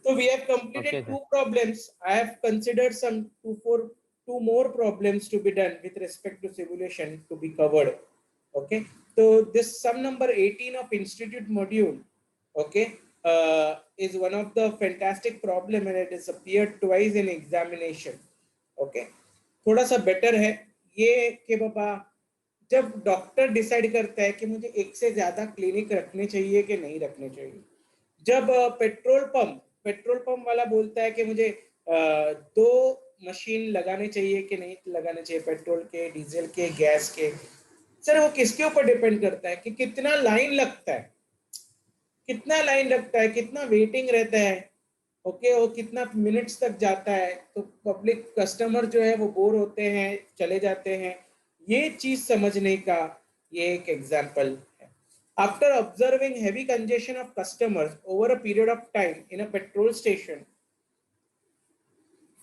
So we have completed Okay, two sir. problems. I have considered some two more problems to be done with respect to simulation to be covered. Okay. So this sum number 18 of institute module, okay, is one of the fantastic problem and it has appeared twice in examination. Okay. थोड़ा सा better है ये कि बाबा जब doctor decide करता है कि मुझे एक से ज्यादा क्लिनिक रखने चाहिए कि नहीं रखने चाहिए, जब पेट्रोल पंप वाला बोलता है कि मुझे दो मशीन लगाने चाहिए कि नहीं लगाने चाहिए, पेट्रोल के, डीजल के, गैस के, सर वो किसके ऊपर डिपेंड करता है कि कितना लाइन लगता है, कितना लाइन लगता है, कितना वेटिंग रहता है, ओके, और कितना मिनट्स तक जाता है, तो पब्लिक कस्टमर जो है वो बोर होते हैं, चले जाते हैं, ये चीज समझने का ये एक एग्जाम्पल है. After observing heavy congestion of customers over a period of time in a petrol station,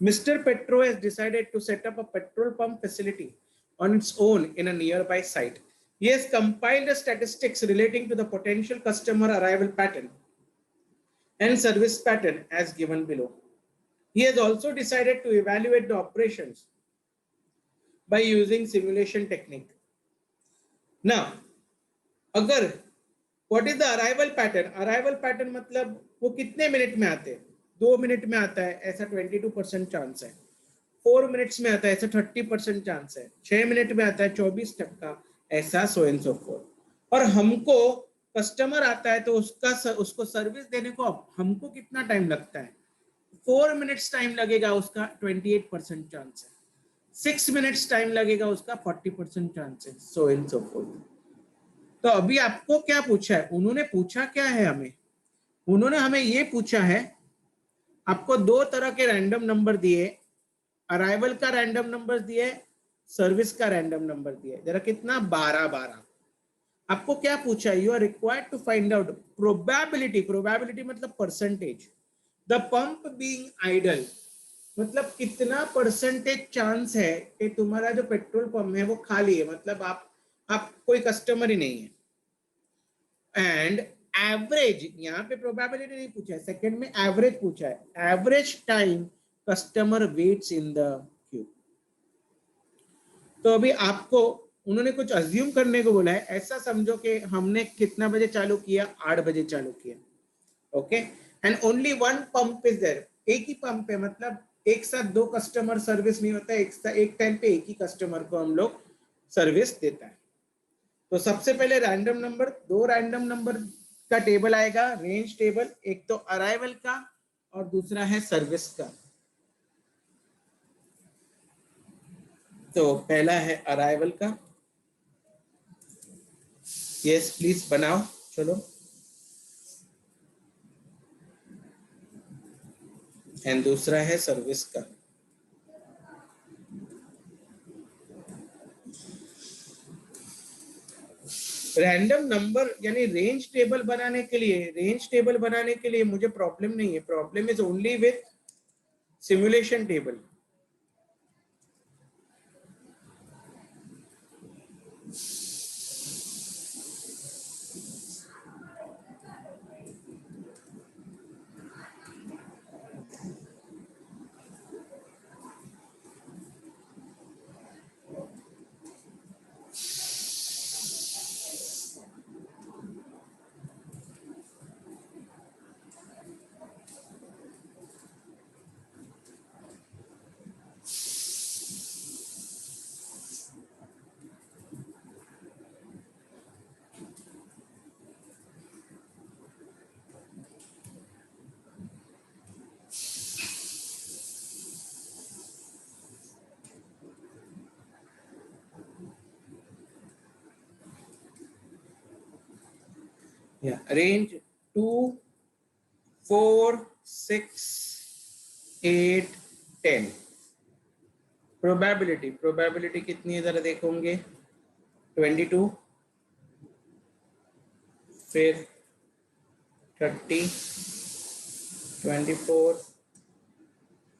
Mr. Petro has decided to set up a petrol pump facility on its own in a nearby site. He has compiled the statistics relating to the potential customer arrival pattern and service pattern as given below. He has also decided to evaluate the operations by using simulation technique. Now, अगर what is the arrival pattern? Arrival pattern मतलब वो कितने minute में आते हैं? 2 minute में आता है ऐसा 22% चांस है, 4 मिनट्स में आता है ऐसा 30% चांस है, 6 मिनट में आता है 24% ऐसा, सो एंड सो फोर्थ. और हमको कस्टमर आता है तो उसको सर्विस देने को हमको कितना टाइम लगता है? 4 मिनट्स टाइम लगेगा उसका 28% चांस है, 6 मिनट्स टाइम लगेगा उसका 40% चांस है, सो एंड सो फोर्थ. तो अभी आपको क्या पूछा है? उन्होंने पूछा क्या है हमें? उन्होंने हमें ये पूछा है, आपको दो तरह के रैंडम नंबर दिए, अराइवल का रैंडम नंबर दिए, सर्विस का रैंडम नंबर दिए, जरा कितना 12. आपको क्या पूछा है? You are required to find out probability. Probability मतलब percentage. The pump being idle मतलब कितना परसेंटेज चांस है कि तुम्हारा जो पेट्रोल पंप है वो खाली है, मतलब आप कोई कस्टमर ही नहीं है. एंड एवरेज, यहाँ पे प्रोबेबिलिटी नहीं पूछा है, सेकंड में एवरेज पूछा है. Average time customer waits in the queue. तो अभी आपको उन्होंने कुछ अज्यूम करने को बोला है. ऐसा समझो कि हमने कितना बजे चालू किया? 8 बजे चालू किया. Okay. And only one pump is there. एक ही पंप है, मतलब एक साथ दो कस्टमर सर्विस नहीं होता, एक टाइम पे एक ही कस्टमर को हम लोग सर्विस देता है. तो सबसे पहले रैंडम नंबर, दो रैंडम नंबर का टेबल आएगा, रेंज टेबल, एक तो अराइवल का और दूसरा है सर्विस का. तो पहला है अराइवल का. यस प्लीज बनाओ, चलो. एंड दूसरा है सर्विस का. रैंडम नंबर यानी रेंज टेबल बनाने के लिए मुझे प्रॉब्लम नहीं है. Problem is only with simulation table. Yeah, range 2, 4, 6, 8, 10. Probability कितनी है जरा देखोगे? 22, फिर 30, 24,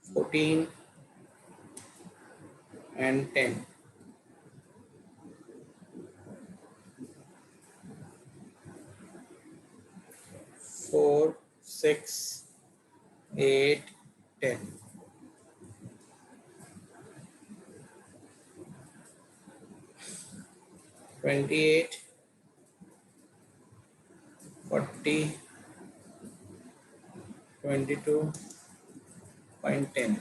14 and 10. 4, 6, 8, 10. $28, $40, $22.10.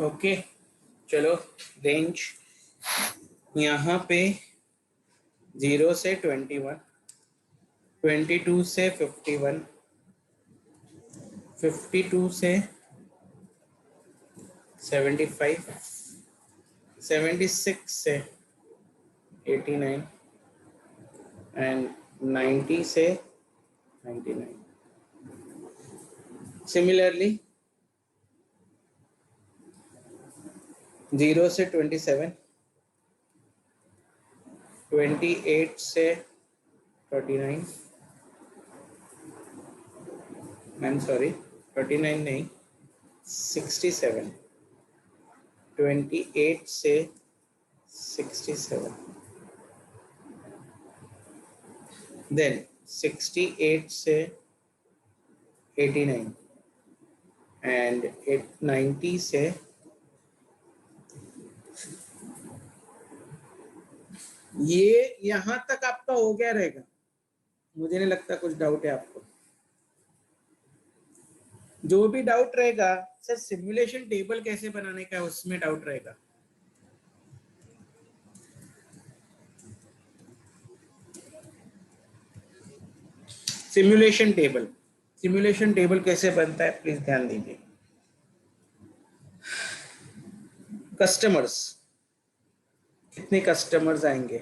ओके, चलो रेंज यहाँ पे 0 से 21, 22 से 51, 52 से 75, 76 से 89 एंड 90 से 99. Similarly, 0 से 27, 28 से 39, I'm sorry, 39 नहीं, 67, 28 से 67, then 68 से 89 and 90 से ये यहां तक आपका हो गया रहेगा. मुझे नहीं लगता कुछ डाउट है आपको. जो भी डाउट रहेगा सर सिमुलेशन टेबल कैसे बनाने का है उसमें डाउट रहेगा. सिमुलेशन टेबल कैसे बनता है प्लीज ध्यान दीजिए. कस्टमर्स, कितने कस्टमर्स आएंगे,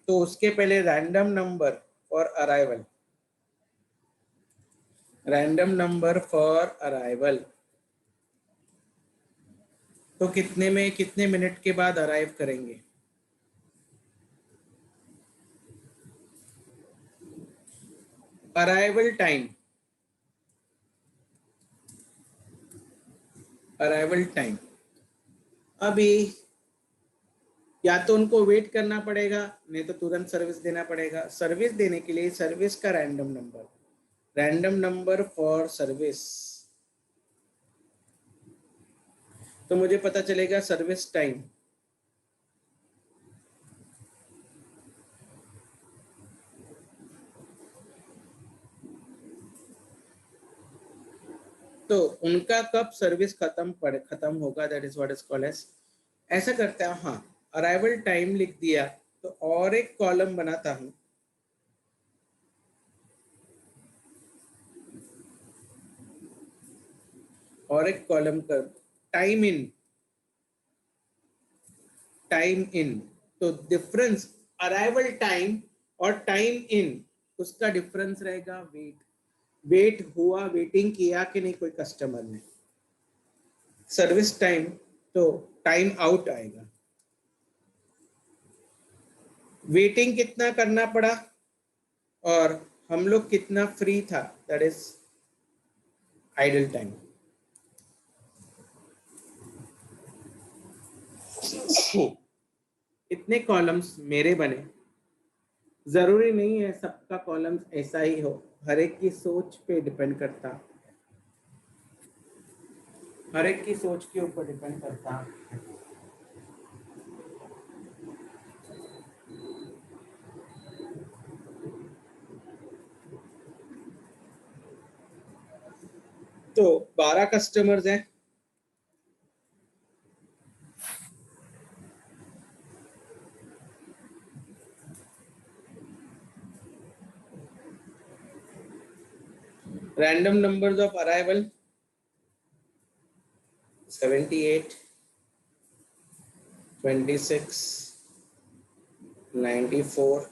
तो उसके पहले रैंडम नंबर फॉर अराइवल, तो कितने मिनट के बाद अराइव करेंगे. अराइवल टाइम अभी या तो उनको वेट करना पड़ेगा नहीं तो तुरंत सर्विस देना पड़ेगा. सर्विस देने के लिए सर्विस का रैंडम नंबर फॉर सर्विस, तो मुझे पता चलेगा सर्विस टाइम. तो उनका कब सर्विस खत्म होगा, that is what is called age. ऐसा करते हैं, हाँ अराइवल टाइम लिख दिया तो और एक कॉलम बनाता हूं, और एक कॉलम कर टाइम इन. तो डिफरेंस अराइवल टाइम और टाइम इन, उसका डिफरेंस रहेगा वेट हुआ, वेटिंग किया कि नहीं कोई कस्टमर ने. सर्विस टाइम तो टाइम आउट आएगा. वेटिंग कितना करना पड़ा और हम लोग कितना फ्री था, दैट इज आइडल टाइम. इतने कॉलम्स मेरे बने, जरूरी नहीं है सबका कॉलम्स ऐसा ही हो, हर एक की सोच पे डिपेंड करता, हर एक की सोच के ऊपर डिपेंड करता. तो 12 कस्टमर्स हैं, random numbers of arrival 78, 26, 94,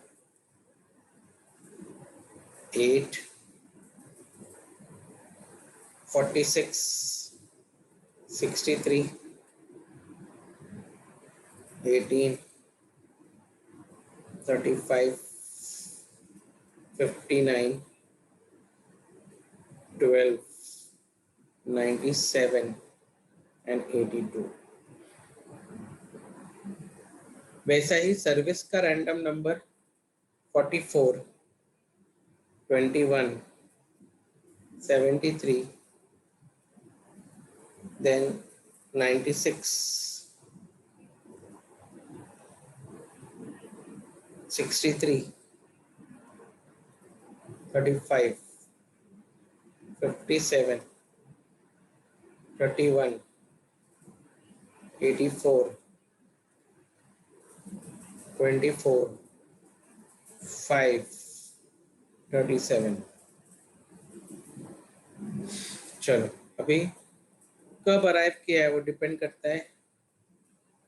8, 46, 63, 18, 35, 59, 12, 97 and 82. वैसा ही सर्विस का रैंडम नंबर 44, 21, 73, then 96, 63, 35, 57, 31, 84, 24, 5, 37. चलो अभी कब अराइव किया है वो डिपेंड करता है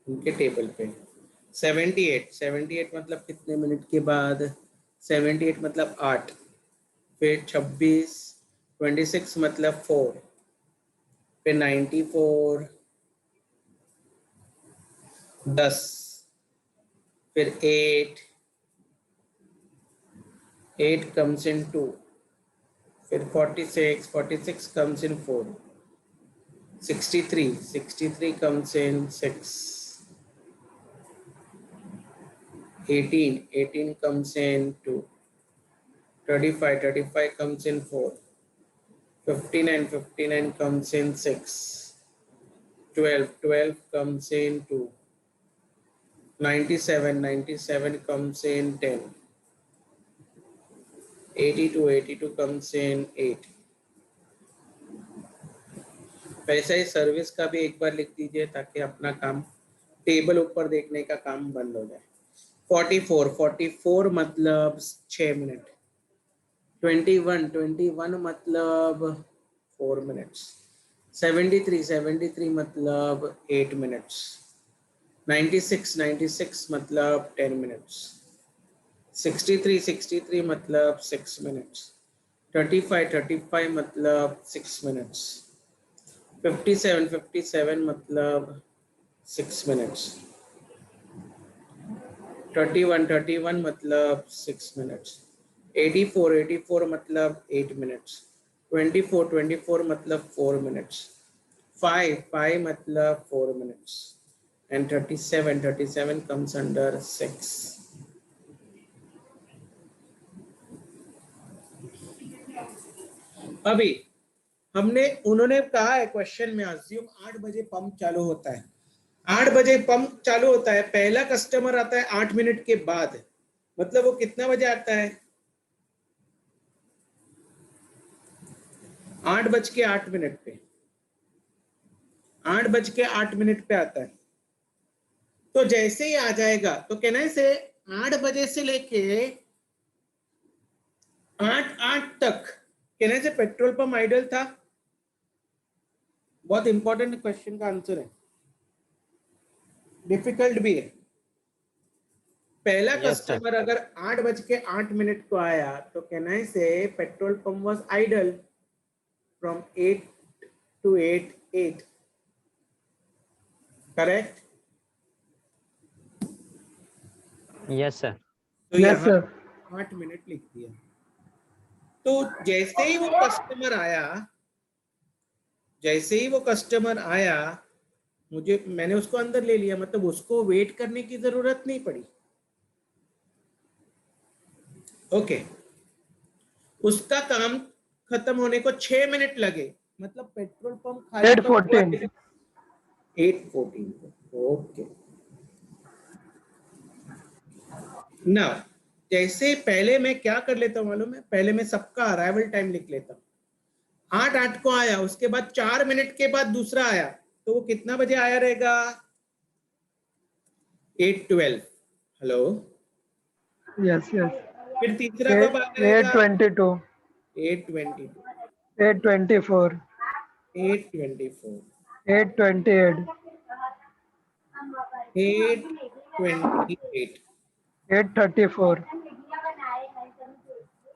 उनके टेबल पे. 78 मतलब कितने मिनट के बाद? 78 मतलब 8, फिर 26, 26 मतलब 4, फिर 94, 10, फिर 8 comes in 2, फिर 46 comes in 4, 63 comes in 6, 18 comes in 2, 35 comes in 4, 59 comes in 6, 12 comes in 2, 97 comes in 10, 82 comes in 8. वैसे ही सर्विस का भी एक बार लिख दीजिए ताकि अपना काम टेबल ऊपर देखने का काम बंद हो जाए. 44 मतलब 6 मिनट. 21 मतलब 4 मिनट्स. 73 मतलब 8 मिनट्स. 96 मतलब 10 मिनट्स. 63 मतलब 6 मिनट्स. 35 मतलब 6 मिनट्स. 57 मतलब 6 मिनट्स. 31 मतलब 6 मिनट्स. 84 मतलब 8 मिनट्स. 24 मतलब 4 मिनट्स. 5 मतलब 4 minutes. And 37 comes under 6. अभी उन्होंने कहा है क्वेश्चन में, अज्यूम 8 बजे पंप चालू होता है. 8 बजे पंप चालू होता है, पहला कस्टमर आता है 8 मिनट के बाद, मतलब वो कितना बजे आता है? 8:08 पे. 8:08 पे आता है. तो जैसे ही आ जाएगा तो कहना से 8 बजे से लेके 8 तक कहने से पेट्रोल पंप आइडल था. बहुत इंपॉर्टेंट क्वेश्चन का आंसर है, डिफिकल्ट भी है. पहला कस्टमर अगर 8:08 को आया तो कहना से petrol pump was idle from 8 to 8. Correct? Yes sir. तो यहाँ 8 मिनट लिख दिया. तो जैसे ही वो कस्टमर आया मैंने उसको अंदर ले लिया, मतलब उसको वेट करने की जरूरत नहीं पड़ी. ओके. उसका काम खत्म होने को 6 मिनट लगे, मतलब पेट्रोल पंप खाली 8:14. ओके. ना जैसे पहले मैं क्या कर लेता हूं मालूम है, पहले मैं सबका अराइवल टाइम लिख लेता हूं. 8 को आया, उसके बाद 4 मिनट के बाद दूसरा आया, तो वो कितना बजे आया रहेगा? 8:12. हेलो. यस. फिर तीसरा कब आ जाएगा? 8:22. 8:22. 8:24. 8:24. 8:28. 8:28, 8:34,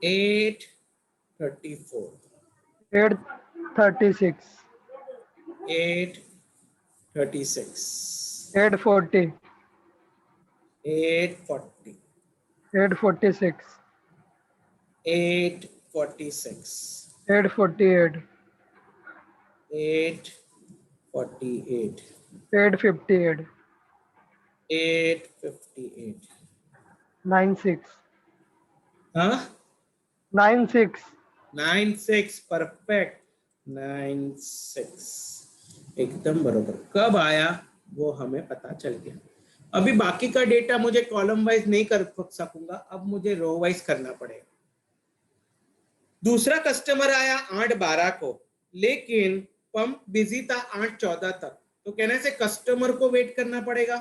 8:34, 8:36, 8:36, 8:40, 8:40, 8:46, 8:46, 8:48, 8:48, 8:58, 8:58. 9:06, Huh? 9:06, 9:06, परफेक्ट. 9:06 एकदम बरोबर. कब आया वो हमें पता चल गया. अभी बाकी का डेटा मुझे कॉलम वाइज नहीं कर सकूंगा, अब मुझे रो वाइज करना पड़ेगा. दूसरा कस्टमर आया 8:12 को, लेकिन पंप बिजी था 8:14 तक. तो कहने से कस्टमर को वेट करना पड़ेगा.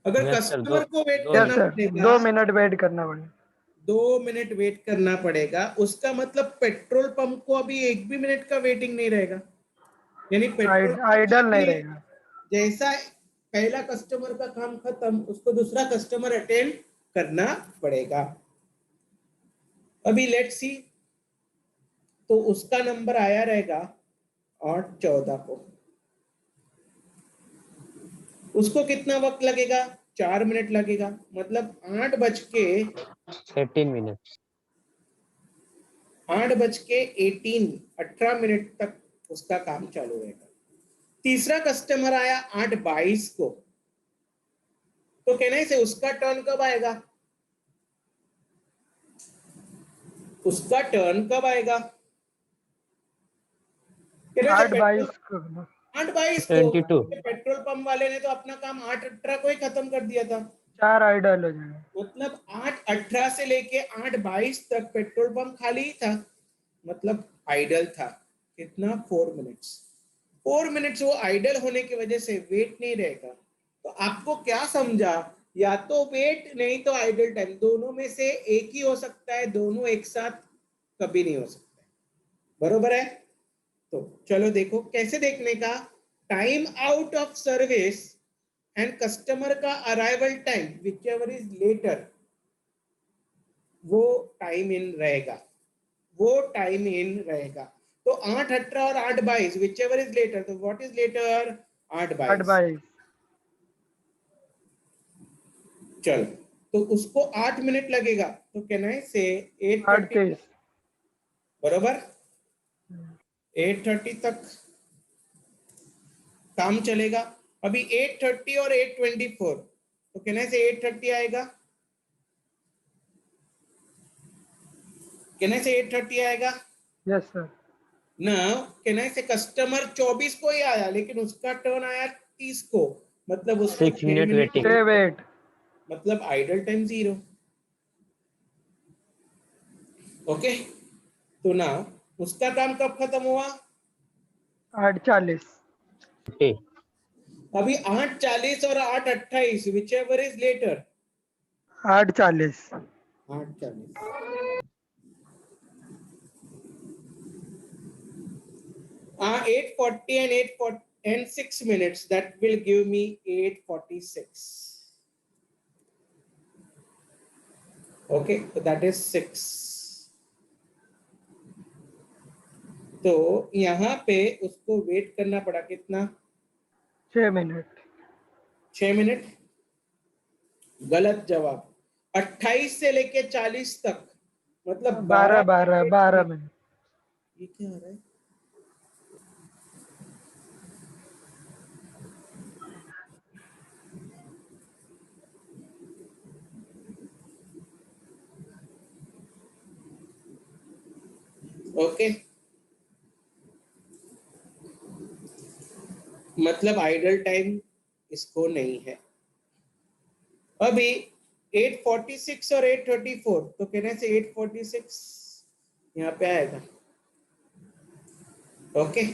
अगर यस सर, कस्टमर को वेट दो यस करना सर, पड़ेगा, 2 मिनट वेट करना पड़ेगा. 2 मिनट वेट करना पड़ेगा. उसका मतलब पेट्रोल पंप को अभी 1 भी मिनट का वेटिंग नहीं रहेगा. यानी पेट्रोल पंप आइडल नहीं अभी रहेगा. जैसा पहला कस्टमर का काम खत्म, उसको दूसरा कस्टमर अटेंड करना पड़ेगा. अभी लेट्स सी, तो उसका नंबर आया रहेगा 8:14 को. उसको कितना वक्त लगेगा? 4 मिनट लगेगा. मतलब 18 मिनट. 18 तक उसका काम चालू रहेगा. तीसरा कस्टमर आया 8:22 को, तो कहने से उसका टर्न कब आएगा? उसका टर्न कब आएगा? 8:22 को. 8:22 को. 22. पेट्रोल पंप वाले ने तो अपना काम 8:18 को ही खत्म कर दिया था. 4 आइडल हो जाएगा. मतलब 8:18 से लेके 8:22 तक पेट्रोल पंप खाली ही था, मतलब आइडल था. कितना? 4 मिनट्स. 4 मिनट्स वो आइडल होने की वजह से वेट नहीं रहेगा. तो आपको क्या समझा? या तो वेट नहीं तो आइडल टाइम, दोनों में से एक ही हो सकता है. दोनों एक साथ कभी नहीं हो सकता है. बरोबर है? तो चलो देखो कैसे देखने का. Time out of service and customer का arrival time whichever is later, वो टाइम इन रहेगा. वो टाइम इन रहेगा. तो 8:18 और 8:22 विच एवर इज लेटर. तो व्हाट इज लेटर? 8:22. 8:22, चलो, तो उसको 8 मिनट लगेगा. तो कहना है से 8:30 8:23, बरोबर. 8:30 तक काम चलेगा. अभी 8:30 और 8:24, तो कहना से 8:30 आएगा. कहने से 8:30 आएगा यस सर. ना. कहने से कस्टमर 24 को ही आया, लेकिन उसका टर्न आया 30 को. मतलब उसको 6 6 minute minute waiting. Stay wait. मतलब आइडल टाइम 0. ओके. तो ना उसका काम कब खत्म हुआ? 8:40, 50. अभी 8:40 और 8:28 which ever is letter. 8:40, 8:40. 8:40 and 8:40 and 6 minutes, that will give me 8:46. Okay, so that is 6. तो यहाँ पे उसको वेट करना पड़ा कितना? 6 मिनट. 6 मिनट. गलत जवाब. 28 से लेके 40 तक, मतलब 12 मिनट. ये क्या आ रहा है? ओके, मतलब आइडल टाइम इसको नहीं है. अभी 8:46 और 8:34, तो कहने से 8:46 यहाँ पे आएगा. ओके,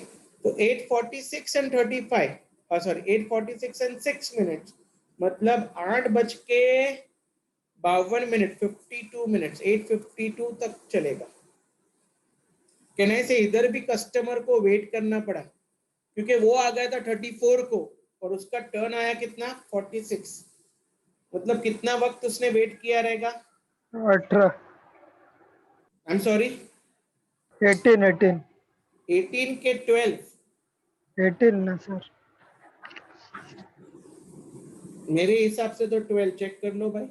तो 8:46 and 35, सॉरी 8:46 and 6 minutes, मतलब 8:52 52 मिनट्स, 8:52 तक चलेगा. कहने से इधर भी कस्टमर को वेट करना पड़ा, क्योंकि वो आ गया था 34 को, और उसका टर्न आया कितना 46, मतलब कितना वक्त उसने वेट किया रहेगा? 18 आई एम सॉरी, 18 18 के 12, 18 ना सर। मेरे हिसाब से तो 12, चेक कर लो भाई।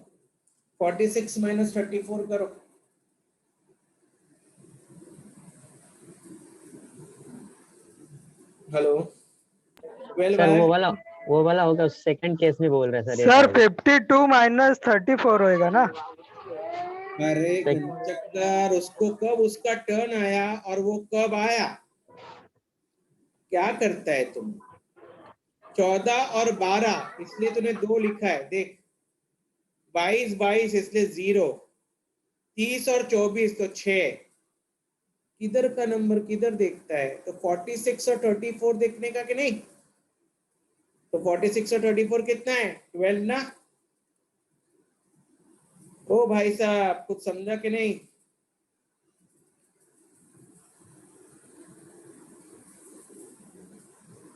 46 माइनस 34 करो। हेलो, 12 सर आया? वो वाला होगा, सेकंड केस में बोल रहे हैं सर ये सर शायद। 52 माइनस 34 होएगा ना। अरे सेक- चक्कर, उसको कब उसका टर्न आया और वो कब आया? क्या करता है तुम? 14 और 12 इसलिए तूने 2 लिखा है, देख। 22 22 इसलिए 0। 30 और 24 तो 6। किधर का नंबर किधर देखता है? तो 46 और 34 देखने का कि नहीं? तो 46 और 34 कितना है? 12 ना। ओ भाई साहब, कुछ समझा कि नहीं?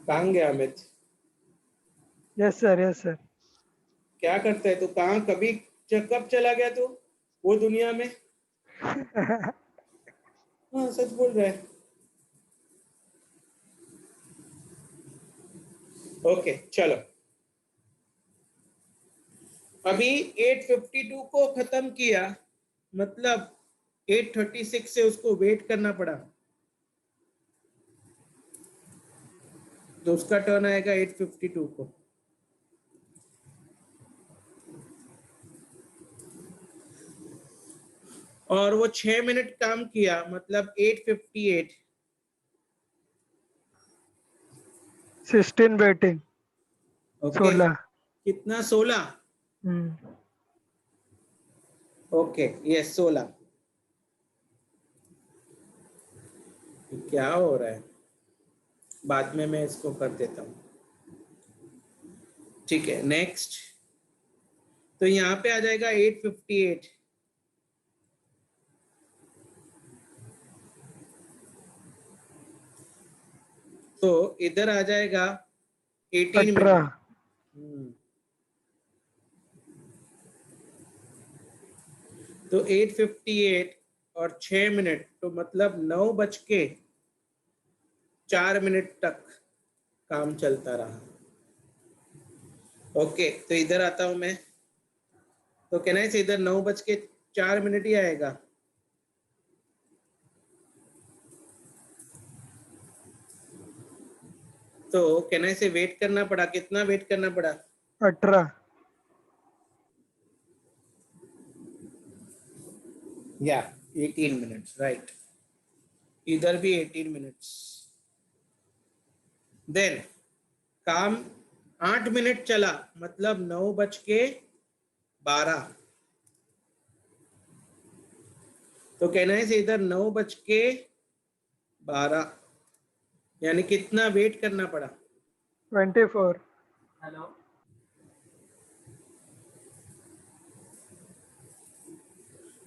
कहाँ गया Amit? Yes sir, yes sir. क्या करता है तू? कहाँ कभी कब चला गया तू वो दुनिया में? हाँ, सच बोल रहा है। ओके चलो, अभी 852 को खत्म किया, मतलब 836 से उसको वेट करना पड़ा, तो उसका टर्न आएगा 852 को। और वो 6 मिनट काम किया, मतलब 858। 16 वेटिंग। ओके, 16। कितना? 16। ओके, ये 16। क्या हो रहा है? बाद में मैं इसको कर देता हूँ। ठीक है, नेक्स्ट। तो यहाँ पे आ जाएगा 858। तो इधर आ जाएगा 18 मिनट। 18। तो 858 और 6 मिनट, तो मतलब 9:04 तक काम चलता रहा। ओके, तो इधर आता हूं मैं। तो कहना है इधर 9:04 ही आएगा। तो कहना से वेट करना पड़ा, कितना वेट करना पड़ा? 18। या 18 मिनट्स, राइट। इधर भी 18 मिनट्स। देन काम 8 मिनट चला, मतलब 9:12। तो कहना है इधर 9:12, यानी कितना वेट करना पड़ा? 24।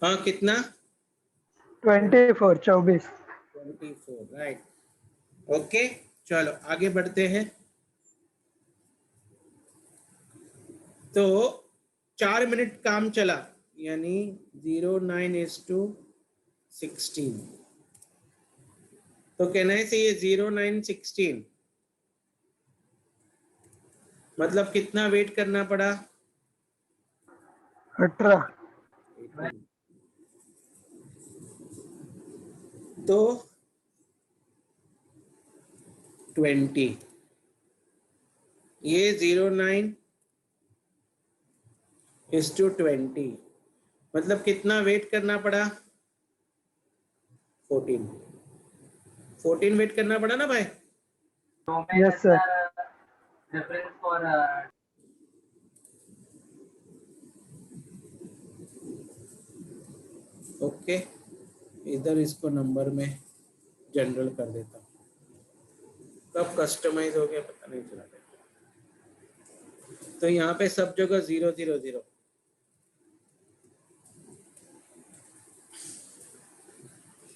हाँ, कितना? 24 24। 24, राइट। ओके, चलो आगे बढ़ते हैं। तो 4 मिनट काम चला, यानी 09:16। तो कहना है ये 09:16, मतलब कितना वेट करना पड़ा? 18। तो 20, ये 09:20, मतलब कितना वेट करना पड़ा? 14। 14 वेट करना पड़ा ना भाई? Yes sir. ओके, इधर इसको नंबर में जनरल कर देता हूँ। कब कस्टमाइज हो गया पता नहीं चला। तो यहाँ पे सब जगह 000।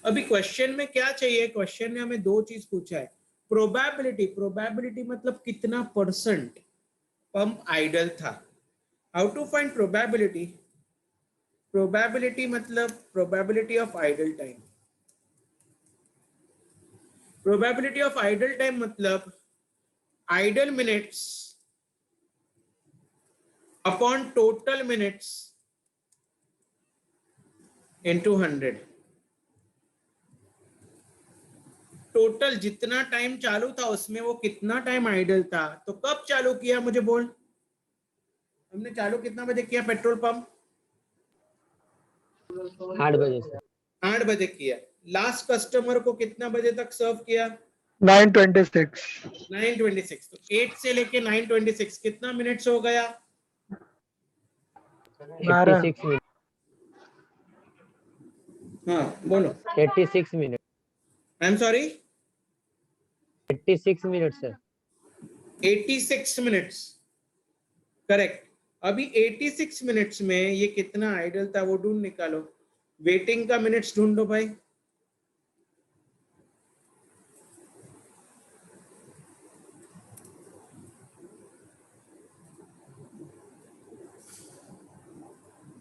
अभी क्वेश्चन में क्या चाहिए? क्वेश्चन ने हमें 2 चीज पूछा है। प्रोबेबिलिटी मतलब कितना परसेंट पंप आइडल था. हाउ टू फाइंड प्रोबेबिलिटी मतलब probability of idle time. Probability of idle time मतलब idle minutes upon total minutes into 100. Total जितना टाइम चालू था उसमें वो कितना टाइम आइडल था. तो कब चालू किया मुझे बोल. हमने चालू कितना बजे किया पेट्रोल पंप. 8 बजे सर. 8 बजे किया. लास्ट कस्टमर को कितना बजे तक सर्व किया. 9:26. 9:26. तो 8 से लेके 9:26 कितना मिनट्स हो गया. 86 मिनट. हाँ बोलो. 86 minute. I am sorry. 86 minute sir. 86 minutes. Correct. अभी 86 मिनट्स में ये कितना आइडल था वो ढूंढ निकालो. वेटिंग का मिनट्स ढूंढो भाई.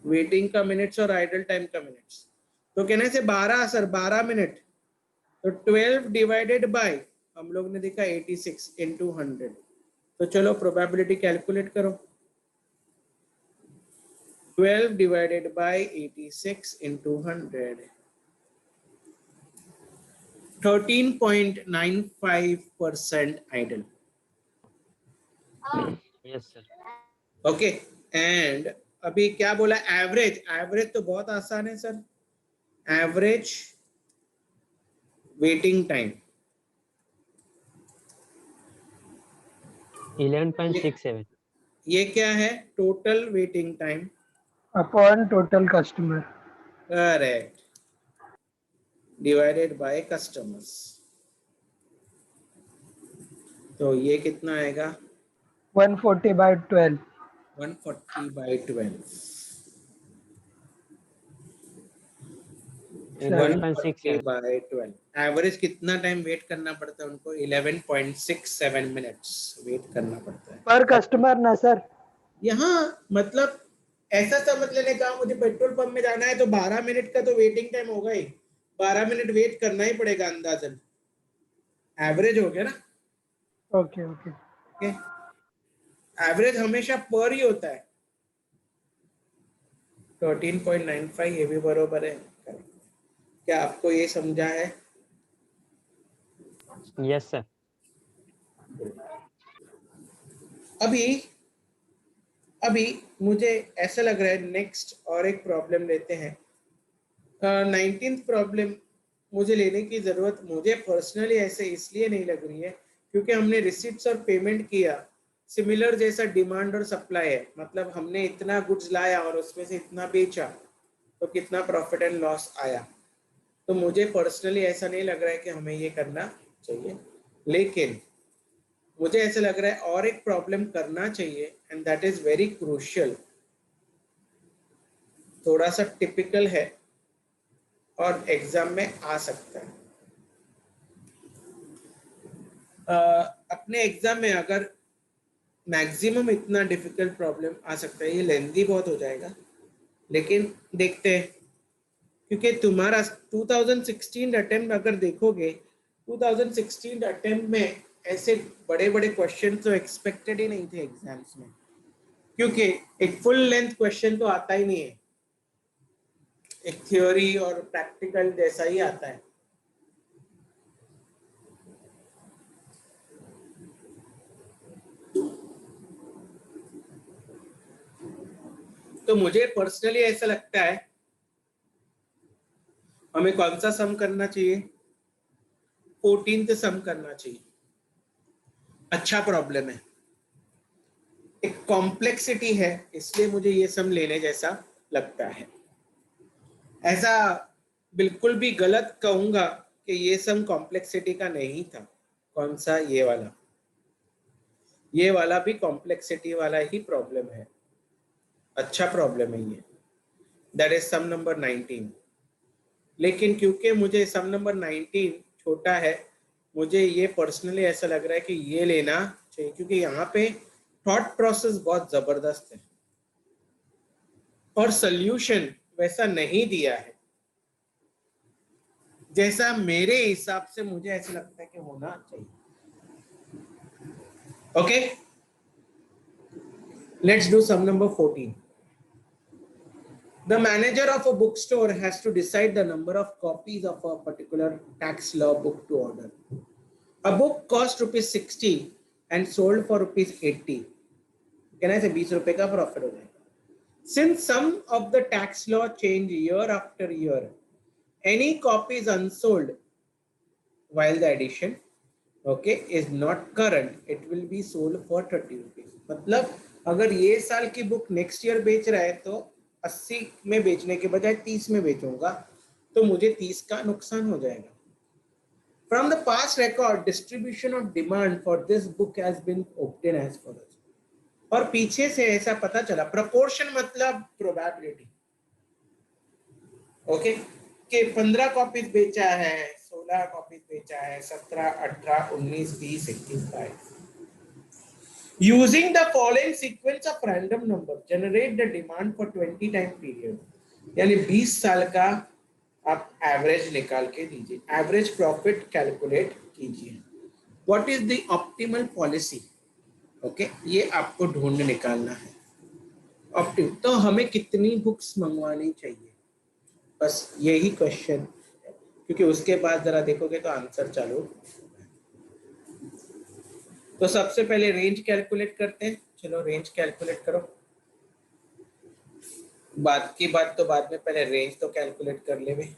वेटिंग का मिनट्स और आइडल टाइम का मिनट्स. तो कहने से 12 सर 12 मिनट. तो 12 डिवाइडेड बाय हम लोग ने देखा 86 into 100. तो चलो प्रोबेबिलिटी कैलकुलेट करो. 12 divided by 86 into 100. 13.95% idle. Yes sir. Okay. And अभी क्या बोला. एवरेज. एवरेज तो बहुत आसान है सर. Average waiting time 11.67. ये क्या है. Total waiting time. Upon total customer. Correct. Divided by customers. तो ये कितना आएगा. 140/12. 140/12. 11.67. एवरेज कितना टाइम वेट करना पड़ता है उनको. 11.67 मिनट्स वेट करना पड़ता है Per customer ना सर. यहाँ. मतलब ऐसा समझ लेने का मुझे पेट्रोल पंप में जाना है तो 12 मिनट का तो वेटिंग टाइम होगा ही. 12 मिनट वेट करना ही पड़ेगा अंदाजन. एवरेज हो गया ना. Okay okay. एवरेज हमेशा पर ही होता है. 13.95 ये भी बरोबर है. क्या आपको ये समझा है. Yes sir. अभी मुझे ऐसा लग रहा है नेक्स्ट और एक प्रॉब्लम लेते हैं. 19th प्रॉब्लम मुझे लेने की जरूरत मुझे पर्सनली ऐसे इसलिए नहीं लग रही है क्योंकि हमने रिसीट्स और पेमेंट किया. सिमिलर जैसा डिमांड और सप्लाई है. मतलब हमने इतना गुड्स लाया और उसमें से इतना बेचा तो कितना प्रॉफिट एंड लॉस आया. तो मुझे पर्सनली ऐसा नहीं लग रहा है कि हमें ये करना चाहिए. लेकिन मुझे ऐसा लग रहा है और एक प्रॉब्लम करना चाहिए and that is very crucial. थोड़ा सा टिपिकल है और एग्जाम में आ सकता है. अपने एग्जाम में अगर मैक्सिमम इतना डिफिकल्ट प्रॉब्लम आ सकता है. ये लेंथी बहुत हो जाएगा लेकिन देखते हैं क्योंकि तुम्हारा 2016 अटेम्प्ट अगर देखोगे 2016 अटेम्प्ट में ऐसे बड़े बड़े क्वेश्चन तो एक्सपेक्टेड ही नहीं थे एग्जाम्स में. क्योंकि एक फुल लेंथ क्वेश्चन तो आता ही नहीं है. एक थ्योरी और प्रैक्टिकल जैसा ही आता है. तो मुझे पर्सनली ऐसा लगता है हमें कौन सा सम करना चाहिए. 14th सम करना चाहिए. अच्छा प्रॉब्लम है. एक कॉम्प्लेक्सिटी है इसलिए मुझे ये सम लेने जैसा लगता है. ऐसा बिल्कुल भी गलत कहूंगा कि ये सम कॉम्प्लेक्सिटी का नहीं था. कौन सा. ये वाला भी कॉम्प्लेक्सिटी वाला ही प्रॉब्लम है. अच्छा प्रॉब्लम है ये. That is some number 19. लेकिन क्योंकि मुझे सम नंबर 19 छोटा है मुझे ये पर्सनली ऐसा लग रहा है कि ये लेना चाहिए, क्योंकि यहाँ पे थॉट प्रोसेस बहुत जबरदस्त है और सोल्यूशन वैसा नहीं दिया है जैसा मेरे हिसाब से मुझे ऐसा लगता है कि होना चाहिए. Okay, let's do some number 14. The manager of a bookstore has to decide the number of copies of a particular tax law book to order. A book cost rupees 60 and sold for rupees 80. Can I say 20 रुपए का profit हो जाएगा. Since some of the tax law change year after year, any copies unsold while the edition, okay, is not current, it will be sold for 30 rupees. मतलब अगर ये साल की book next year बेच रहा है तो 80 में बेचने के बजाय 30 में बेचूंगा, तो मुझे 30 का नुकसान हो जाएगा. From the past record, distribution of demand for this book has been obtained as follows. और पीछे से ऐसा पता चला, proportion मतलब probability, ओके, कि 15 कॉपीज बेचा है, 16 कॉपीज बेचा है, 17, 18, 19, 20, 21, 22. Using the following sequence of random number, generate the demand for 20 time period. यानी 20 साल का आप एवरेज निकाल के दीजिए, एवरेज प्रॉफिट कैलकुलेट कीजिए. What is the optimal policy? Okay, ये आपको ढूंढ निकालना है. ऑप्टिमल तो हमें कितनी बुक्स मंगवानी चाहिए, बस यही क्वेश्चन, क्योंकि उसके बाद जरा देखोगे तो आंसर चालू. तो सबसे पहले रेंज कैलकुलेट करते हैं. चलो रेंज कैलकुलेट करो. बात की बात तो बाद में, पहले रेंज तो कैलकुलेट कर ले भाई,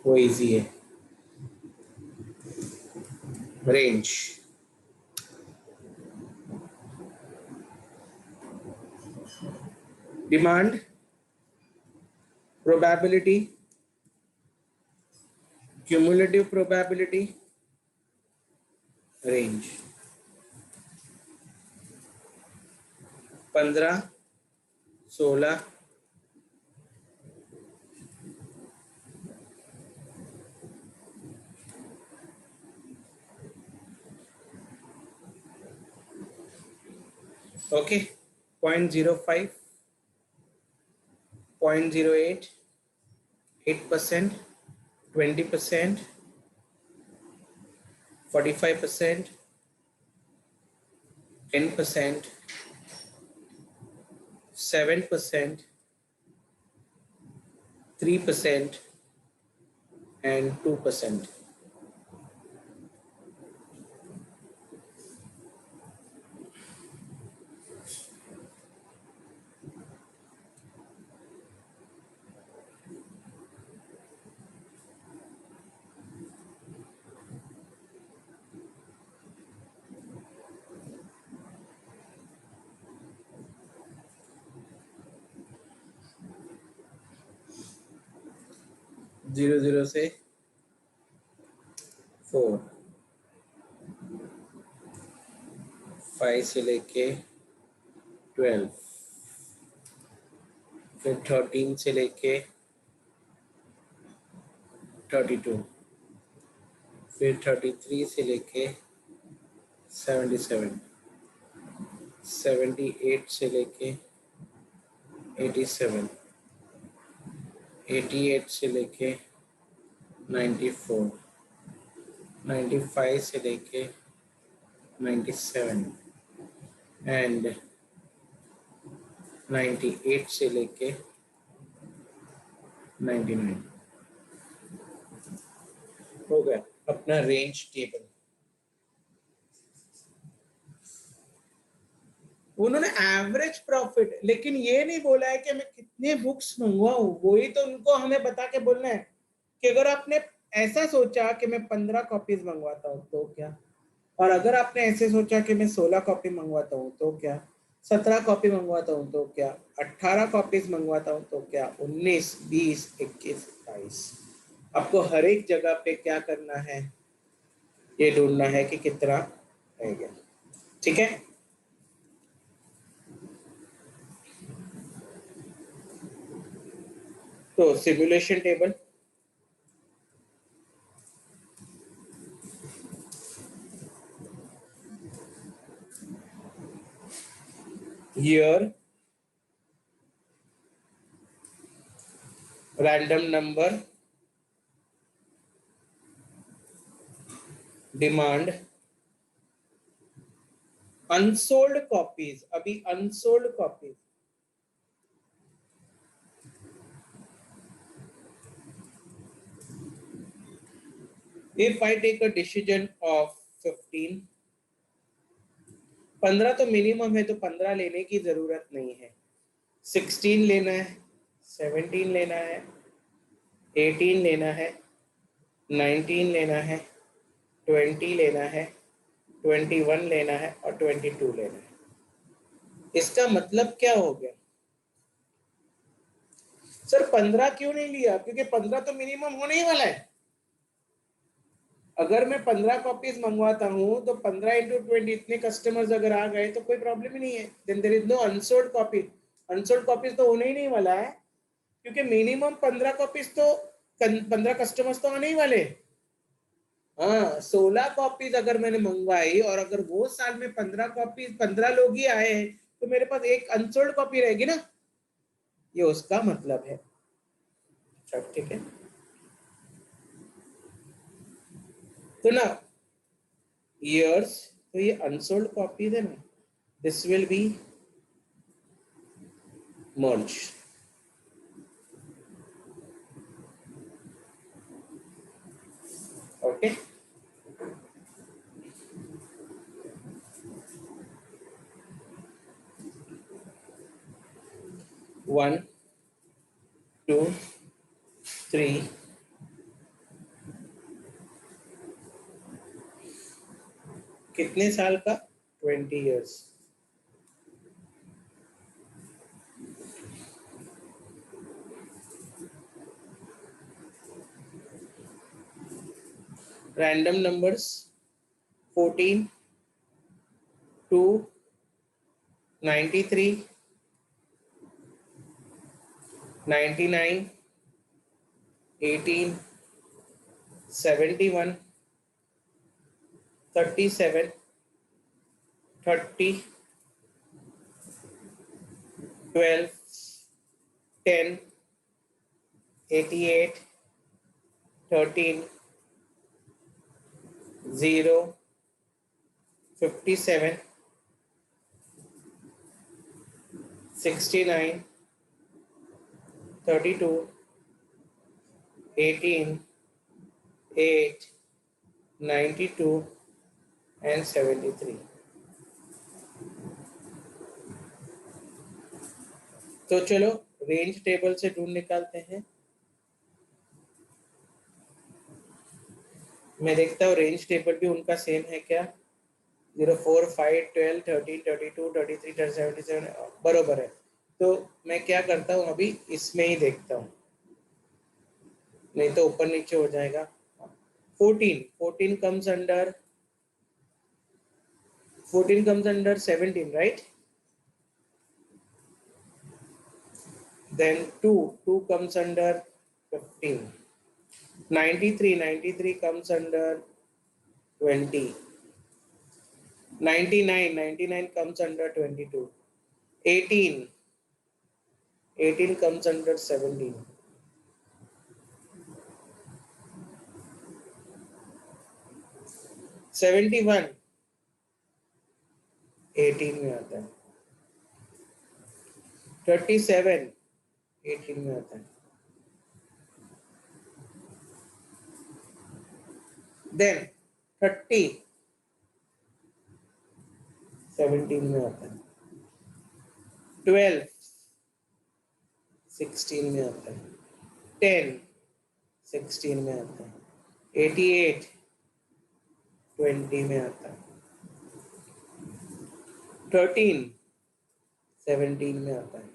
वो इजी है. Range demand, probability, cumulative probability, range. 15, 16, okay, 0.05, 0.08, 8%, 20%, 45%, 10%, 7%, 3%, and 2%. Zero zero से 4, 5 से लेके 12, फिर 13 से लेके 32, फिर 33 से लेके 77, 78 से लेके 87, 88 से लेके 94, 95 से लेके 97, एंड 98 से लेके 99. हो गया अपना रेंज टेबल. उन्होंने एवरेज प्रॉफिट, लेकिन ये नहीं बोला है कि मैं कितने बुक्स मंगवाऊं. वही तो उनको हमें बता के बोलना है कि अगर आपने ऐसा सोचा कि मैं 15 कॉपीज मंगवाता हूं तो क्या, और अगर आपने ऐसे सोचा कि मैं 16 कॉपी मंगवाता हूं तो क्या, 17 कॉपी मंगवाता हूं तो क्या, 18 कॉपीज मंगवाता हूं तो क्या, 19, 20, 21, 22. आपको हर एक जगह पे क्या करना है, ये ढूंढना है कि कितना रह गया. ठीक है, तो simulation table year, random number, demand, unsold copies, अभी unsold copies, if I take a decision of 15, 15 तो मिनिमम है, तो 15 लेने की जरूरत नहीं है, 16 लेना है, 17 लेना है, 18 लेना है, 19 लेना है, 20 लेना है, 21 लेना है और 22 लेना है। इसका मतलब क्या हो गया सर? 15 क्यों नहीं लिया? क्योंकि 15 तो मिनिमम होने ही वाला है। अगर मैं 15 कॉपीज मंगवाता हूं तो 15 इंटू 20 इतने कस्टमर्स अगर आ गए तो कोई प्रॉब्लम ही नहीं है। Then there is no unsold copy. Unsold copies तो होने ही नहीं वाला है, क्योंकि मिनिमम 15 कॉपीज तो 15 कस्टमर्स तो आने ही वाले। हाँ, 16 कॉपीज अगर मैंने मंगवाई और अगर वो साल में 15 कॉपीज 15 लोग ही आए हैं तो मेरे पास एक अनसोल्ड कॉपी रहेगी ना, ये उसका मतलब है। सब ठीक है। तो ना years, तो ये अनसोल्ड कॉपीज है ना, this will be merged. Okay. One, two, three, कितने साल का? 20 years. Random numbers 14, 2, 93, 99, 18, 71, 37, 30, 12, 10, 88, 13, 0, 57, 69, 32, 18, 8, 92 and 73. तो चलो रेंज टेबल से ढूंढ निकालते हैं। मैं देखता हूँ रेंज टेबल भी उनका सेम है क्या। 0, 4, 5, 12, 13, 32, 33, 77 बरोबर है। तो मैं क्या करता हूँ, अभी इसमें ही देखता हूँ, नहीं तो ऊपर नीचे हो जाएगा। 14 comes under 17, right? Then 2 comes under 15. 93 comes under 20. 99 comes under 22. 18 comes under 17. 71 18 में आता है। 37 18 में आता है। Then 30 17 में आता है। 12 16 में आता है। 10 16 में आता है। 88 20 में आता है। 13 17 में आता है।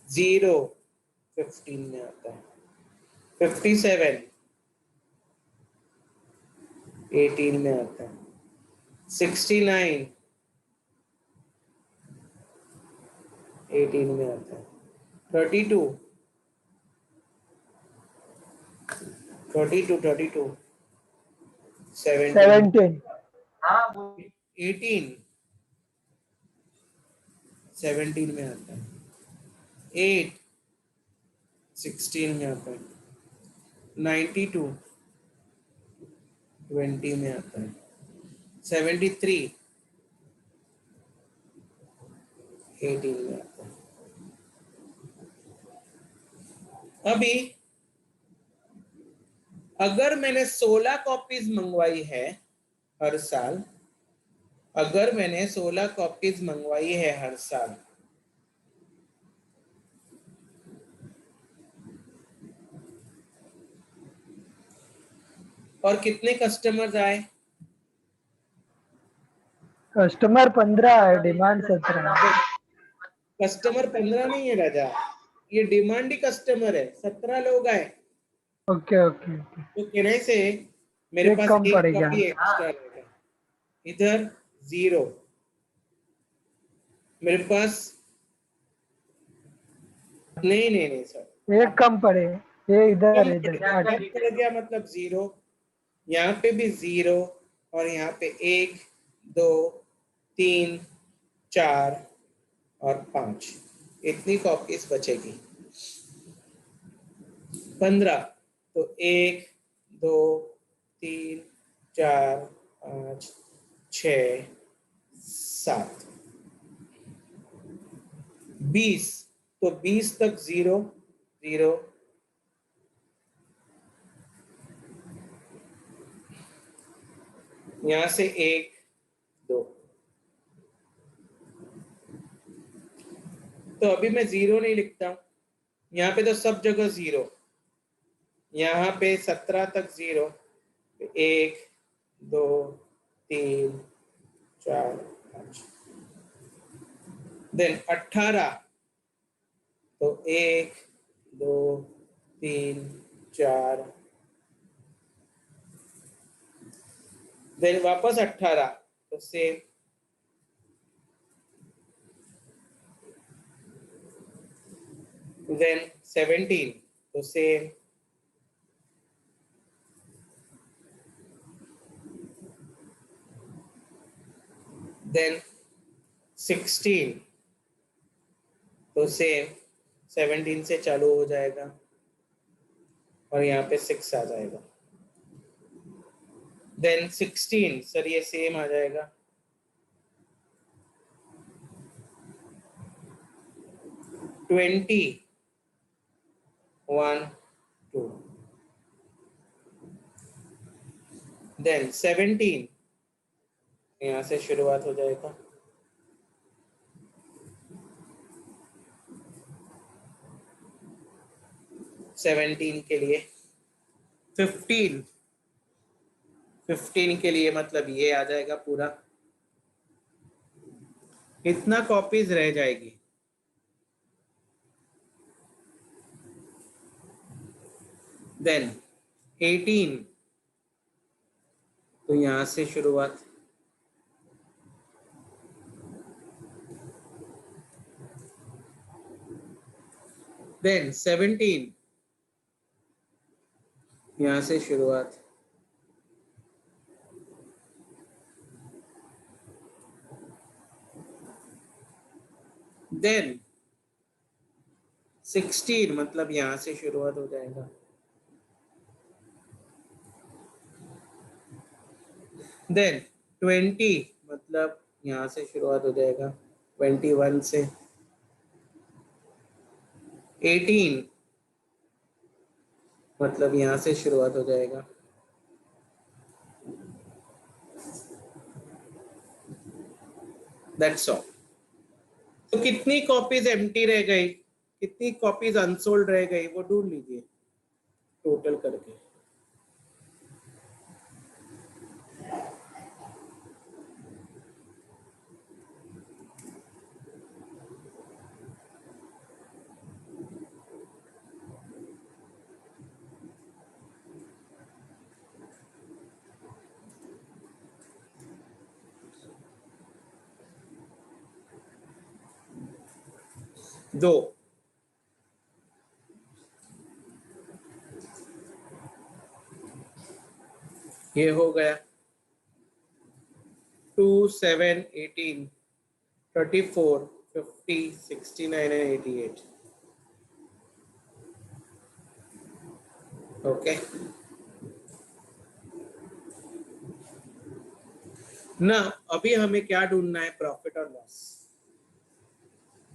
0 15 में आता है। 57 18 में आता है। 69 18 में आता है। 32 17 17. 18 17 में आता है, 8 16 में आता है, 92 20 में आता है, 73 18 में आता है। अभी अगर मैंने 16 कॉपीज मंगवाई है हर साल, अगर मैंने 16 कॉपीज मंगवाई है हर साल, और कितने कस्टमर्स आए? कस्टमर 15 है, डिमांड 17 है। कस्टमर 15 नहीं है राजा, ये डिमांड ही कस्टमर है, 17 लोग आए। Okay okay okay. तो कहने से मेरे एक पास कम एक पड़ेगा। कॉपी एक्स्ट्रा रहेगा, इधर 0, मेरे पास नहीं नहीं नहीं सर, एक कम पड़े, ये इधर इधर कम पड़ गया मतलब 0, यहाँ पे भी 0, और यहाँ पे 1 2 3 4 और 5, इतनी कॉपीज बचेगी। 15, तो 1 2 3 4 5 6 7, 20, तो 20 तक 0 0, यहां से 1 2, तो अभी मैं 0 नहीं लिखता, यहाँ पे तो सब जगह 0, यहाँ पे 17 तक 0, 1 2 3 4 5, देन 18, तो 1 2 3 4, देन वापस 18, तो सेम, देन 17, तो सेम, देन 16, तो सेम, 17 से चालू हो जाएगा और यहाँ पे 6 आ जाएगा, देन 16, सर ये सेम आ जाएगा, 20 1 2, देन 17, यहाँ से शुरुआत हो जाएगा, 17 के लिए, 15 के लिए मतलब ये आ जाएगा पूरा, इतना कॉपीज रह जाएगी। देन 18, तो यहां से शुरुआत, देन 17, यहां से शुरुआत, देन 16, मतलब यहां से शुरुआत हो जाएगा, देन 20, मतलब यहां से शुरुआत हो जाएगा 21 से, 18, मतलब यहां से शुरुआत हो जाएगा, दैट्स ऑल। तो कितनी कॉपीज एम्प्टी रह गई, कितनी कॉपीज अनसोल्ड रह गई, वो ढूंढ लीजिए टोटल करके। दो, ये हो गया 2 7 18 34 50, 69 and 88. Okay. ना अभी हमें क्या ढूंढना है? प्रॉफिट और लॉस।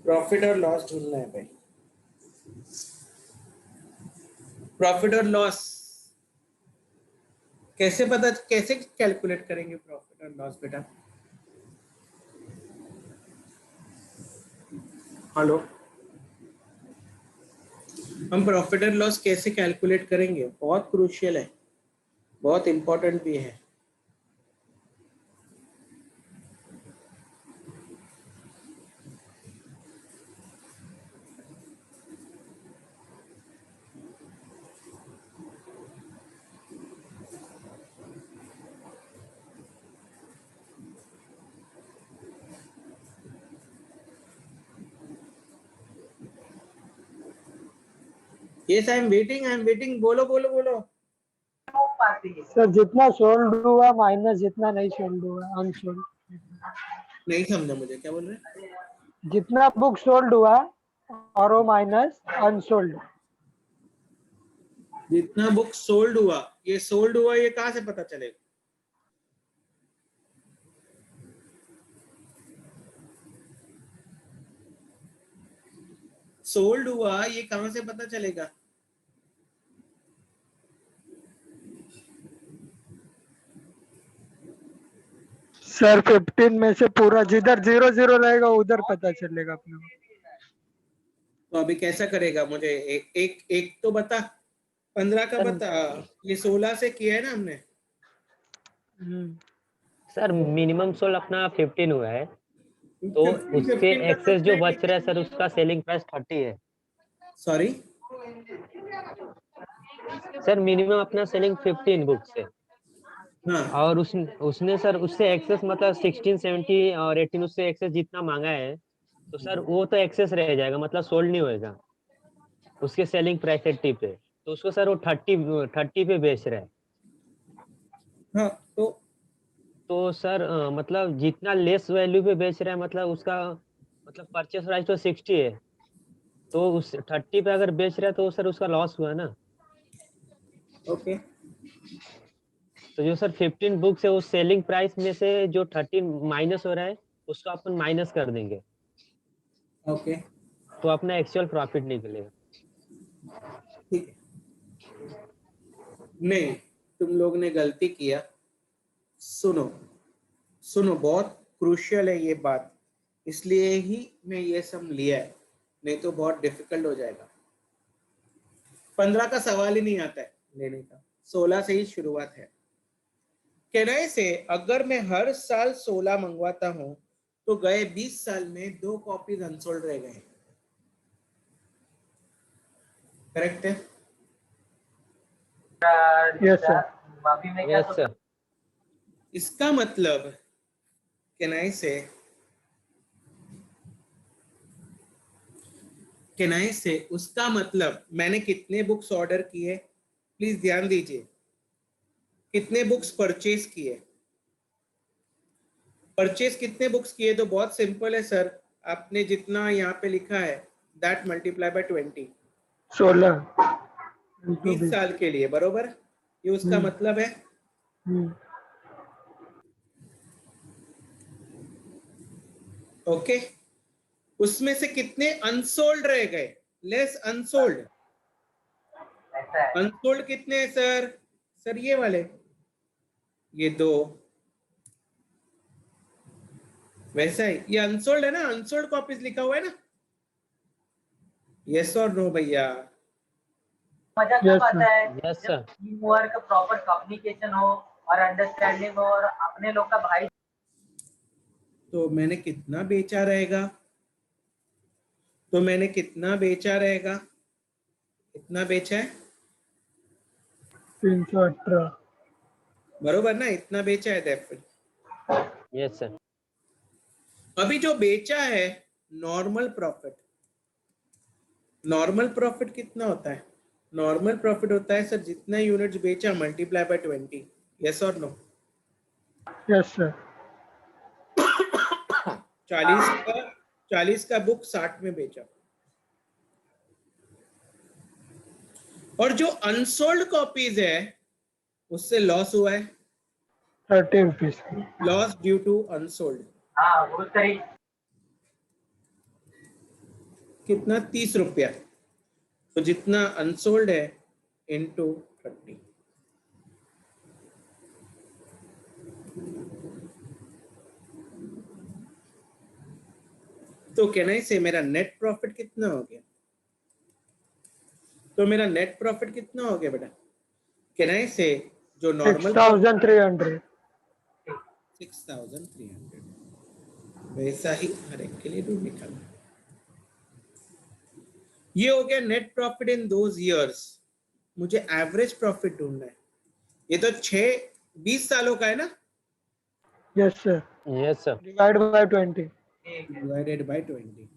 प्रॉफिट और लॉस ढूंढना है भाई। प्रॉफिट और लॉस कैसे कैलकुलेट करेंगे प्रॉफिट और लॉस बेटा? हेलो, हम प्रॉफिट और लॉस कैसे कैलकुलेट करेंगे? बहुत क्रूशियल है, बहुत इंपॉर्टेंट भी है। Yes, I am waiting. बोलो बोलो बोलो। सर जितना सोल्ड हुआ माइनस जितना नहीं सोल्ड हुआ अनसोल्ड। नहीं समझा मुझे, क्या बोल रहे हैं? जितना बुक सोल्ड हुआ और वो माइनस अनसोल्ड। जितना बुक सोल्ड हुआ, ये सोल्ड हुआ ये कहाँ से पता चलेगा? सोल्ड हुआ ये कहाँ से पता चलेगा? सर 15 में से पूरा जिधर 0 0 रहेगा उधर पता चलेगा अपने को। तो अभी कैसा करेगा? मुझे एक तो बता, 15 का बता। ये 16 से किया है ना हमने। सर मिनिमम सोल्ड अपना 15 हुआ है, तो 15 उसके का एक्सेस जो बच रहा है सर उसका सेलिंग प्राइस 30 है। सॉरी सर मिनिमम अपना सेलिंग 15 बुक्स है, हाँ और उसने सर उससे एक्सेस मतलब 16 17 और 18 उससे एक्सेस जितना मांगा है, तो सर वो तो एक्सेस रह जाएगा, मतलब सोल्ड नहीं होएगा उसके सेलिंग प्राइस 80 पे। तो उसको सर वो 30 पे बेच रहा है। हाँ तो सर मतलब जितना लेस वैल्यू पे बेच रहा है, मतलब उसका मतलब परचेस प्राइस तो 60 है, तो उस 30 पे अगर बेच रहा है तो सर उसका लॉस हुआ ना। ओके। तो जो सर 15 बुक्स है उस सेलिंग प्राइस में से जो 30 माइनस हो रहा है उसको अपन माइनस कर देंगे, ओके तो अपना एक्चुअल प्रॉफिट निकलेगा। ठीक है। नहीं, तुम लोग ने गलती किया। सुनो सुनो, बहुत क्रूशियल है ये बात, इसलिए ही मैं ये सब लिया है, नहीं तो बहुत डिफिकल्ट हो जाएगा। 15 का सवाल ही नहीं आता है लेने का, 16 से ही शुरुआत है। कहने से अगर मैं हर साल 16 मंगवाता हूं तो गए 20 साल में 2 कॉपीज अनसोल्ड रह गए। करेक्ट है? Yes sir. Yes sir. इसका मतलब कैनाई से उसका मतलब मैंने कितने बुक्स ऑर्डर किए, प्लीज ध्यान दीजिए, कितने बुक्स परचेज किए। परचेज कितने बुक्स किए तो बहुत सिंपल है सर, आपने जितना यहाँ पे लिखा है दैट मल्टीप्लाई बाय 20, 16 20 साल के लिए, बरोबर? ये उसका मतलब है। ओके, उसमें से कितने अनसोल्ड रह गए? Less unsold. अनसोल्ड कितने हैं सर? सर ये वाले, ये 2। वैसा ही ये अनसोल्ड है ना, अनसोल्ड कॉपीज लिखा हुआ है ना। यस और नो भैया? मजा कब आता है यस जब sir. Team work, proper communication हो और अंडरस्टैंडिंग हो और अपने लोग का भाई। तो मैंने कितना बेचा रहेगा? इतना बेचा है 318। बरोबर ना, इतना बेचा है डेफिनेट। Yes sir. अभी जो बेचा है नॉर्मल प्रॉफिट, नॉर्मल प्रॉफिट कितना होता है? नॉर्मल प्रॉफिट होता है सर जितना यूनिट्स बेचा मल्टीप्लाई बाय 20। यस और नो? Yes sir. 40 का 40 का बुक 60 में बेचा, और जो अनसोल्ड कॉपीज है उससे लॉस हुआ है, 30 rupees. Loss due to unsold. हाँ बहुत सही। कितना? 30 रुपया। तो जितना अनसोल्ड है इनटू 30। तो कैन आई से मेरा नेट प्रॉफिट कितना हो गया? तो मेरा नेट प्रॉफिट कितना हो गया बेटा? कैन आई से जो नॉर्मल 6300। 6300, वैसा ही हर एक के लिए भी निकालना। ये हो गया net profit in those years. मुझे एवरेज प्रॉफिट ढूंढना है। ये तो 20 सालों का है ना, yes sir. Yes sir. Divide by 20। Divided by 20।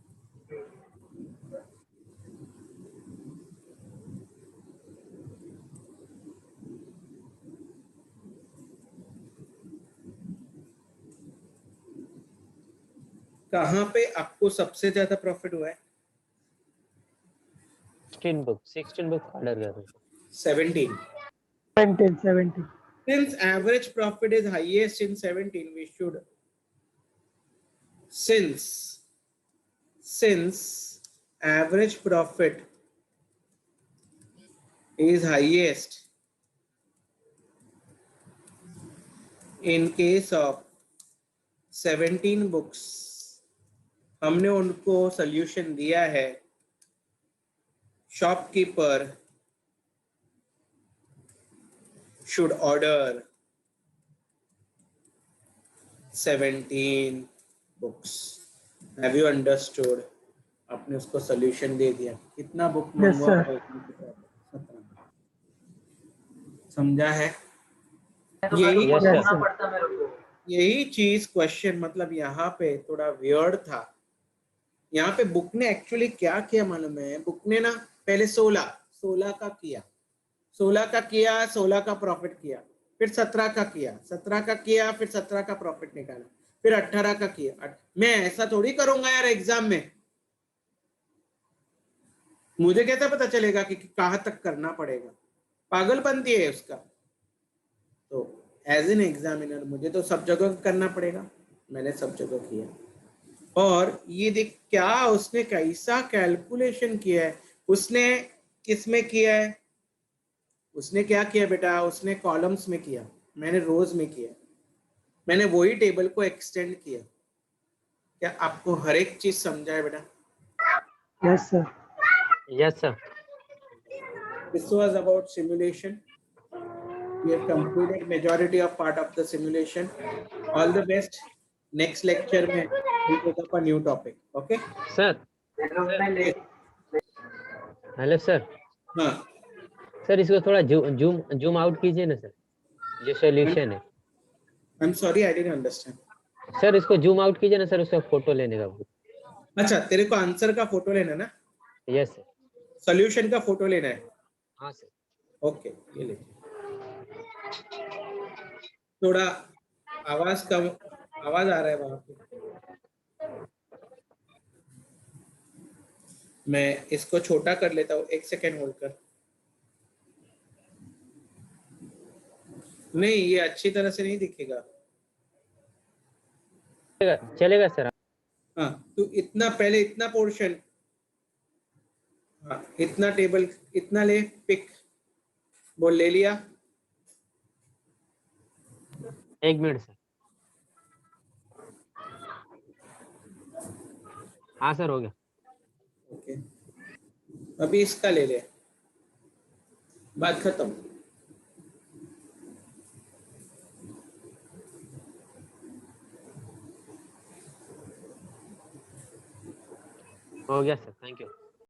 कहाँ पे आपको सबसे ज्यादा प्रॉफिट हुआ है? 16 बुक ऑर्डर कर रहे हैं। 17। 17। Since average profit is highest in 17, we should, since average profit is highest in case of 17 books, हमने उनको सॉल्यूशन दिया है, shopkeeper should order 17 books. Have you understood? आपने उसको सॉल्यूशन दे दिया। कितना बुक Yes, मंगवा? sir. 17। समझा है? तो यही मेरे को Yes, sir. सुनना पड़ता मेरे को। यही चीज क्वेश्चन, मतलब यहाँ पे थोड़ा वियर्ड था। यहाँ पे बुक ने एक्चुअली क्या किया मालूम है? बुक ने ना पहले 16 का किया, 16 का प्रॉफिट किया, फिर 17 का किया, 17 का किया, फिर 17 का प्रॉफिट निकाला, फिर 18 का किया। मैं ऐसा थोड़ी करूंगा यार एग्जाम में। मुझे कैसा पता चलेगा कि कहाँ तक करना पड़ेगा? पागलपंती है उसका। तो एज एन एग्जामिनर मुझे तो सब जगह करना पड़ेगा। मैंने सब जगह किया। और ये देख क्या उसने कैसा कैलकुलेशन किया है। उसने किसमें किया है? उसने क्या किया बेटा? उसने कॉलम्स में किया, मैंने रोज में किया। मैंने वही टेबल को एक्सटेंड किया। क्या आपको हर एक चीज समझा है बेटा? Yes sir. Yes, sir. This was about simulation. We have completed majority of part of the simulation. All the best. Next lecture में we'll take up a new topic. Okay? Sir. Hello sir. हाँ। Sir इसको थोड़ा zoom out कीजिए ना sir, जो solution है। I'm sorry, I didn't understand. Sir इसको zoom out कीजिए ना सर, उसका फोटो लेने का। अच्छा, तेरे को आंसर का फोटो लेना ना? Yes sir. सॉल्यूशन का फोटो लेना है? हाँ सर। ओके, ये ले। थोड़ा आवाज कम, आवाज आ रहा है वहां पे। मैं इसको छोटा कर लेता हूँ, 1 सेकेंड होल्ड कर। नहीं, ये अच्छी तरह से नहीं दिखेगा। चलेगा सर। हाँ, तो इतना पहले इतना पोर्शन, हाँ इतना टेबल, इतना ले, पिक बोल, ले लिया। 1 मिनट सर। हाँ सर हो गया। ओके, अभी इसका ले ले, बात खत्म। हो गया सर, थैंक यू।